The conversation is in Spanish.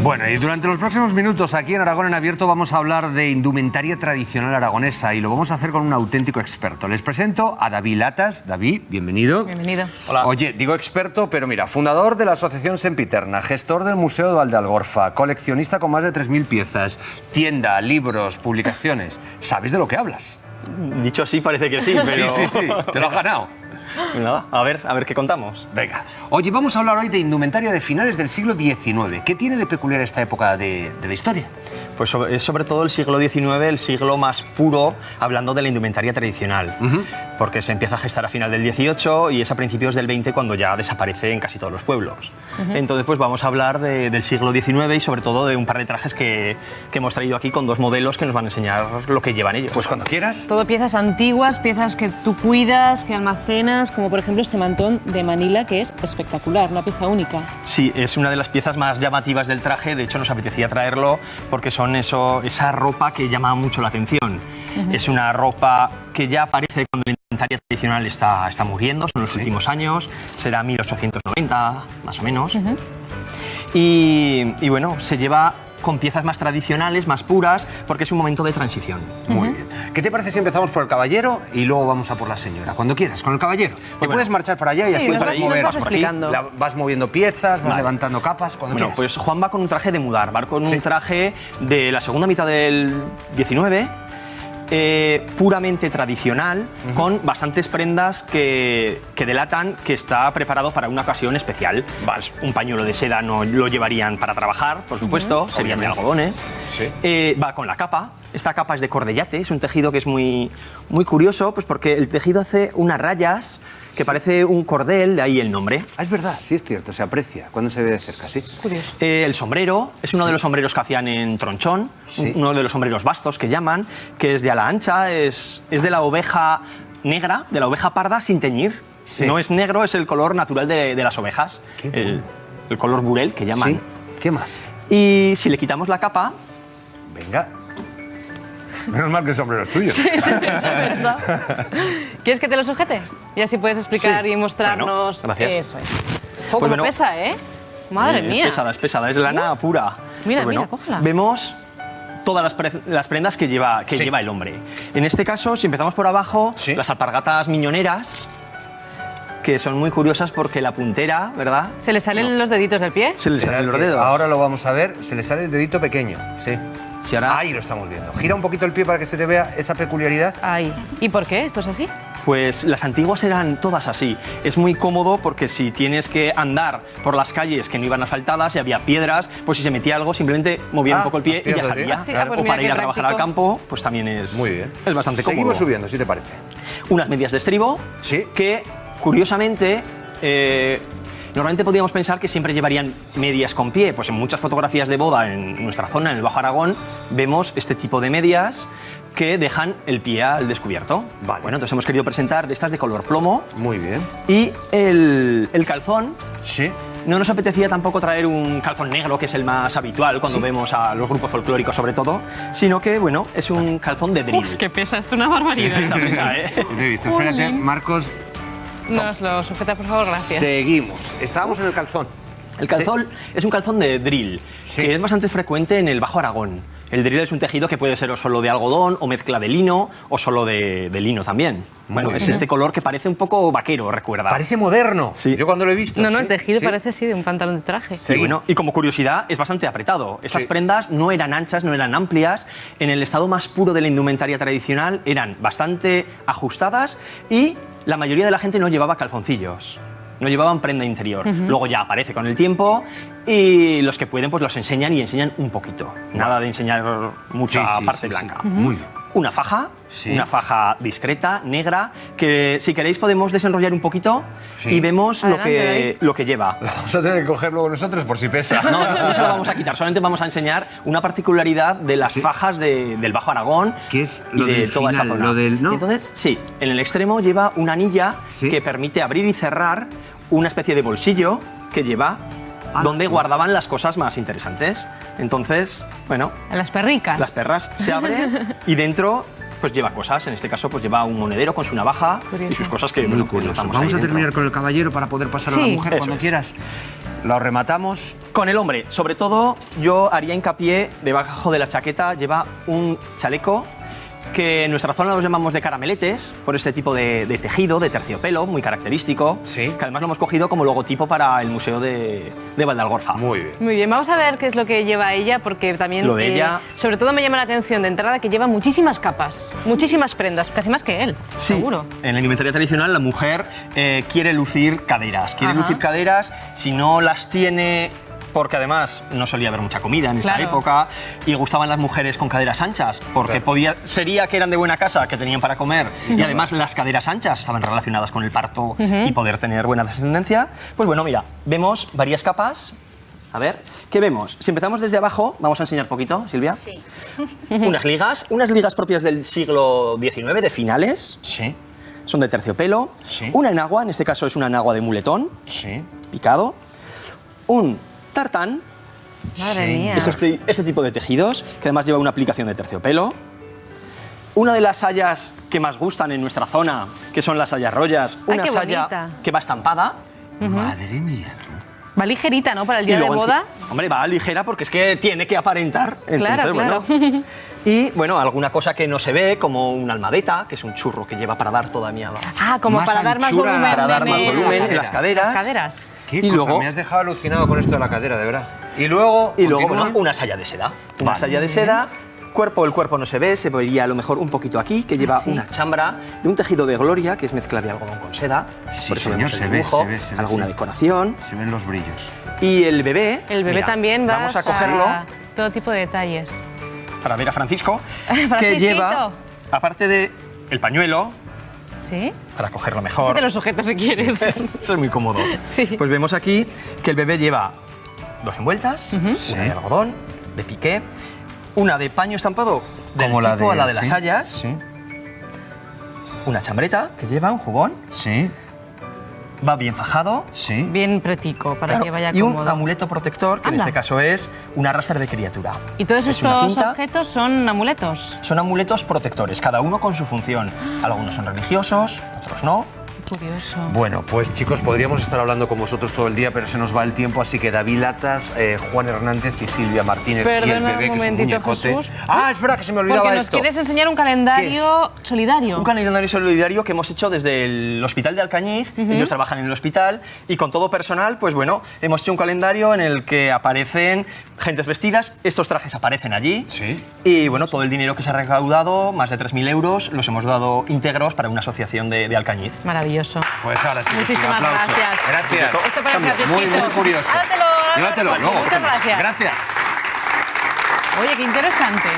Bueno, y durante los próximos minutos aquí en Aragón en Abierto vamos a hablar de indumentaria tradicional aragonesa y lo vamos a hacer con un auténtico experto. Les presento a David Latas. David, bienvenido. Bienvenido. Hola. Oye, digo experto, pero mira, fundador de la Asociación Sempiterna, gestor del Museo de Valdealgorfa, coleccionista con más de 3.000 piezas, tienda, libros, publicaciones. ¿Sabes de lo que hablas? Dicho así parece que sí, pero... Sí, te lo has ganado. Nada, a ver qué contamos. Venga. Oye, vamos a hablar hoy de indumentaria de finales del siglo XIX. ¿Qué tiene de peculiar esta época de la historia? Pues es sobre todo el siglo XIX, el siglo más puro, hablando de la indumentaria tradicional. Porque se empieza a gestar a final del XVIII y es a principios del XX cuando ya desaparece en casi todos los pueblos. Entonces, pues vamos a hablar del siglo XIX y sobre todo de un par de trajes que hemos traído aquí con dos modelos que nos van a enseñar lo que llevan ellos. Pues cuando quieras. Todo piezas antiguas, piezas que tú cuidas, que almacenas, como por ejemplo este mantón de Manila, que es espectacular, una pieza única. Sí, es una de las piezas más llamativas del traje, de hecho nos apetecía traerlo porque son esa ropa que llama mucho la atención. Es una ropa que ya aparece cuando la indumentaria tradicional está muriendo, son los últimos años, será 1890 más o menos. Y bueno, se lleva con piezas más tradicionales, más puras, porque es un momento de transición. Muy bien. ¿Qué te parece si empezamos por el caballero y luego vamos a por la señora? Cuando quieras, con el caballero. Te puedes marchar para allá y así nos puedes vas mover. explicando. Vas moviendo piezas, vas levantando capas, cuando Bueno, quieras. pues Juan va con un traje de mudar, va con un traje de la segunda mitad del XIX, puramente tradicional, con bastantes prendas que delatan que está preparado para una ocasión especial. Pues un pañuelo de seda no lo llevarían para trabajar, por supuesto, serían de algodones. Va con la capa. Esta capa es de cordellate, es un tejido que es muy, muy curioso, pues porque el tejido hace unas rayas que parece un cordel, de ahí el nombre. Ah, es verdad, sí es cierto, se aprecia cuando se ve de cerca, sí. Curioso. El sombrero es uno de los sombreros que hacían en tronchón, uno de los sombreros bastos que llaman, que es de ala ancha, es de la oveja negra, de la oveja parda sin teñir. No es negro, es el color natural de las ovejas, el color burel que llaman. Sí. ¿Qué más? Y si le quitamos la capa... Venga. Menos mal que el sombrero es tuyo. Sí, es verdad. ¿Quieres que te lo sujete? Y así puedes explicar y mostrarnos. Bueno, gracias. Eso es. Poco Pues bueno, pesa, ¿eh? Madre mía. Es pesada, es lana pura. Mira, Pues mira, cógela. Vemos todas las prendas que lleva el hombre. En este caso, si empezamos por abajo, las alpargatas miñoneras, que son muy curiosas porque la puntera, ¿verdad? ¿Se le salen los deditos del pie? Se le salen los dedos. Ahora lo vamos a ver, se le sale el dedito pequeño, sí. Si ahora, Ahí lo estamos viendo. Gira un poquito el pie para que se te vea esa peculiaridad. Ahí. ¿Y por qué? ¿Esto es así? pues las antiguas eran todas así. Es muy cómodo porque si tienes que andar por las calles que no iban asfaltadas y había piedras, pues si se metía algo, simplemente movía un poco el pie y ya salía. Sí, pues o mira para ir qué a trabajar práctico. al campo, pues también es, Muy bien. es bastante cómodo. Seguimos subiendo, si te parece. Unas medias de estribo Sí. que, curiosamente, normalmente podríamos pensar que siempre llevarían medias con pie. Pues en muchas fotografías de boda en nuestra zona, en el Bajo Aragón, vemos este tipo de medias que dejan el pie al descubierto. Vale. Bueno, entonces hemos querido presentar de estas de color plomo. Muy bien. Y el calzón, Sí. no nos apetecía tampoco traer un calzón negro, que es el más habitual cuando vemos a los grupos folclóricos sobre todo, sino que, bueno, es un calzón de drill. Uf, que pesa esto una barbaridad. Pesa, ¿eh? Lo he visto. Espérate, Jolín. Marcos. Nos lo sujeta, por favor, gracias. Seguimos. Estábamos en el calzón. El calzón es un calzón de drill, Sí. que es bastante frecuente en el Bajo Aragón. El drill es un tejido que puede ser o solo de algodón, o mezcla de lino, o solo de lino también. Bueno, es bien. este color que parece un poco vaquero, recuerda. Parece moderno. Sí. Yo cuando lo he visto. No, no, sí, el tejido sí. parece sí de un pantalón de traje. Sí, bueno, y como curiosidad, es bastante apretado. Estas Sí. prendas no eran anchas, no eran amplias. En el estado más puro de la indumentaria tradicional eran bastante ajustadas y la mayoría de la gente no llevaba calzoncillos. No llevaban prenda interior. Luego ya aparece con el tiempo y los que pueden pues los enseñan y enseñan un poquito. Nada de enseñar mucha Sí, sí, parte sí, blanca. sí. Muy bien. Una faja discreta, negra, que si queréis podemos desenrollar un poquito Sí. y vemos Adelante, lo que lleva. Vamos a tener que coger luego nosotros por si pesa. No se la vamos a quitar, solamente vamos a enseñar una particularidad de las Sí. fajas del Bajo Aragón Que es y lo de del toda esa final, zona. lo del- ¿no? Entonces, sí, en el extremo lleva una anilla Sí. que permite abrir y cerrar una especie de bolsillo que lleva donde guardaban las cosas más interesantes. Entonces, bueno, A las perricas. las perras se abren y dentro pues lleva cosas. En este caso pues lleva un monedero con su navaja Curioso. y sus cosas que Muy bueno, que curioso. notamos Vamos ahí a dentro. terminar con el caballero para poder pasar a la Sí. mujer Eso cuando es. quieras. lo rematamos. Con el hombre, sobre todo, yo haría hincapié, debajo de la chaqueta lleva un chaleco que en nuestra zona los llamamos de carameletes, por este tipo de tejido, de terciopelo, muy característico, Sí. que además lo hemos cogido como logotipo para el Museo de Valdealgorfa. Muy bien. Muy bien, vamos a ver qué es lo que lleva ella, porque también, Lo de ella- sobre todo me llama la atención de entrada que lleva muchísimas capas, muchísimas prendas, casi más que él, Sí, seguro. en la indumentaria tradicional la mujer quiere lucir caderas, Ajá. si no las tiene, porque además no solía haber mucha comida en esta Claro. época y gustaban las mujeres con caderas anchas, porque Claro. sería que eran de buena casa, que tenían para comer y además las caderas anchas estaban relacionadas con el parto y poder tener buena descendencia. Pues bueno, mira, vemos varias capas. A ver, ¿qué vemos? Si empezamos desde abajo, vamos a enseñar poquito, Silvia. Sí. Unas ligas propias del siglo XIX, de finales, Sí, son de terciopelo. Sí. Una enagua, en este caso es una enagua de muletón, sí. picado. Un tartán, Madre Sí. mía. este tipo de tejidos, que además lleva una aplicación de terciopelo. Una de las sayas que más gustan en nuestra zona, que son las sayas rollas, Ay, una qué saya bonita. que va estampada. Madre mía. Va ligerita, ¿no? Para el día de luego boda. hombre, va ligera porque es que tiene que aparentar. Entonces, Claro, bueno. Y bueno, alguna cosa que no se ve, como una almadeta, que es un churro que lleva para dar toda mi Ah, como Más para dar más anchura, volumen. para dar más de- volumen en en las caderas. Las caderas. Qué Y cosa, luego- me has dejado alucinado con esto de la cadera, de verdad. Y luego, Y luego, continúa. bueno, una saya de seda. Una Vale. saya de seda. El cuerpo no se ve, se vería a lo mejor un poquito aquí, que lleva sí. una chambra de un tejido de gloria, que es mezcla de algodón con seda. Sí, Por eso señor, vemos el se ve, dibujo, se ve, se ve, alguna sí. decoración. Se ven los brillos. Y el bebé. El bebé mira, también va Vamos a cogerlo todo tipo de detalles. para ver a Francisco, que Francisquito. lleva, aparte de el pañuelo, ¿Sí? para cogerlo mejor. Te los sujetos si quieres. Eso es muy cómodo. Sí. Pues vemos aquí que el bebé lleva dos envueltas, Sí. una de algodón, de piqué, una de paño estampado del Como la tipo de a la de las sí, sayas, Sí, una chambreta que lleva un jubón, sí, va bien fajado. sí. Bien pretico, para Claro, que vaya y un cómodo. amuleto protector, que en Anda. este caso es un arrastre de criatura. ¿Y todos Es una estos cinta. objetos son amuletos? Son amuletos protectores, cada uno con su función. Algunos son religiosos, otros no. Curioso. Bueno, pues chicos, podríamos estar hablando con vosotros todo el día, pero se nos va el tiempo, así que David Latas, Juan Hernández y Silvia Martínez y el Perdona bebé, un que es un momentito, muñecote. Jesús. Ah, es verdad que se me olvidaba Porque nos esto. quieres enseñar un calendario solidario. Un calendario solidario que hemos hecho desde el Hospital de Alcañiz, ellos trabajan en el hospital, y con todo personal, pues bueno, hemos hecho un calendario en el que aparecen gentes vestidas, estos trajes aparecen allí, Sí. y bueno, todo el dinero que se ha recaudado, más de 3.000 euros, los hemos dado íntegros para una asociación de Alcañiz. Maravilloso. Pues ahora sí, que sí, un Muchísimas aplauso. gracias. Gracias. Esto para Cambio. Francisquito. Muy, muy curioso. Llévatelo, Llévatelo luego. Muchas gracias. Gracias. Oye, qué interesante.